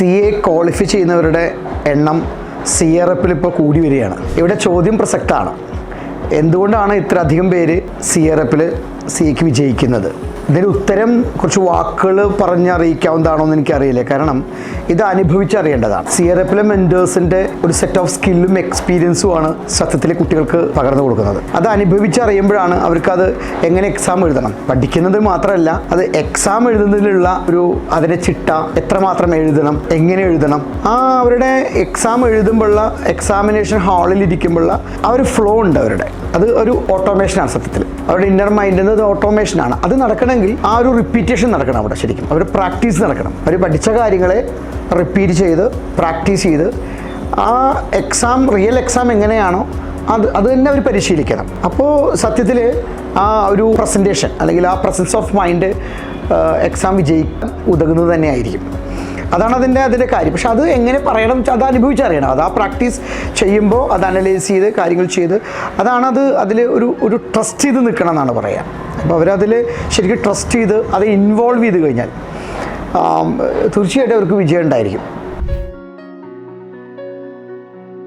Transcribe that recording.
CA qualify ചെയ്യുന്നവരുടെ എണ്ണം CRF ഇപ്പോൾ കൂടി വരികയാണ്. ഇവിടെ ചോദ്യം പ്രസക്തമാണ്. എന്തുകൊണ്ടാണ് ഇത്ര അധികം പേര് CRF CAക്ക് വിജയിക്കുന്നത്? ഇതിന് ഉത്തരം കുറച്ച് വാക്കുകൾ പറഞ്ഞറിയിക്കാവുന്നതാണോ എന്ന് എനിക്കറിയില്ല. കാരണം ഇത് അനുഭവിച്ചറിയേണ്ടതാണ്. CRF മെൻറ്റേഴ്സിൻ്റെ ഒരു സെറ്റ് ഓഫ് സ്കില്ലും എക്സ്പീരിയൻസുമാണ് സത്യത്തിൽ കുട്ടികൾക്ക് പകർന്നു കൊടുക്കുന്നത്. അത് അനുഭവിച്ചറിയുമ്പോഴാണ് അവർക്കത് എങ്ങനെ എക്സാം എഴുതണം, പഠിക്കുന്നത് മാത്രമല്ല അത് എക്സാം എഴുതുന്നതിലുള്ള അതിൻ്റെ ചിട്ട, എത്രമാത്രം എഴുതണം, എങ്ങനെ എഴുതണം, അവരുടെ എക്സാം എഴുതുമ്പോഴുള്ള എക്സാമിനേഷൻ ഹാളിൽ ഇരിക്കുമ്പോഴുള്ള ആ ഒരു ഫ്ലോ ഉണ്ട് അവരുടെ. അത് ഒരു ഓട്ടോമേഷനാണ് സത്യത്തിൽ. അവരുടെ ഇന്നർ മൈൻഡിൽ നിന്ന് അത് ഓട്ടോമേഷനാണ്. അത് നടക്കണമെങ്കിൽ ആ ഒരു റിപ്പീറ്റേഷൻ നടക്കണം അവിടെ. ശരിക്കും അവർ പ്രാക്ടീസ് നടക്കണം. അവർ പഠിച്ച കാര്യങ്ങളെ റിപ്പീറ്റ് ചെയ്ത് പ്രാക്ടീസ് ചെയ്ത് ആ റിയൽ എക്സാം എങ്ങനെയാണോ അത് തന്നെ അവർ പരിശീലിക്കണം. അപ്പോൾ സത്യത്തിൽ ആ ഒരു പ്രസൻറ്റേഷൻ അല്ലെങ്കിൽ ആ പ്രസൻസ് ഓഫ് മൈൻഡ് എക്സാം വിജയിക്കാൻ ഉതകുന്നത് തന്നെയായിരിക്കും. അതാണ് അതിൻ്റെ കാര്യം. പക്ഷെ അത് എങ്ങനെ പറയണം വെച്ചാൽ അത് അനുഭവിച്ചറിയണം. അത് ആ പ്രാക്ടീസ് ചെയ്യുമ്പോൾ അത് അനലൈസ് ചെയ്ത് കാര്യങ്ങൾ ചെയ്ത് അതിൽ ഒരു ട്രസ്റ്റ് ചെയ്ത് നിൽക്കണം എന്നാണ് പറയുക. അപ്പോൾ അവരതിൽ ശരിക്കും ട്രസ്റ്റ് ചെയ്ത് അത് ഇൻവോൾവ് ചെയ്ത് കഴിഞ്ഞാൽ തീർച്ചയായിട്ടും അവർക്ക് വിജയം ഉണ്ടായിരിക്കും.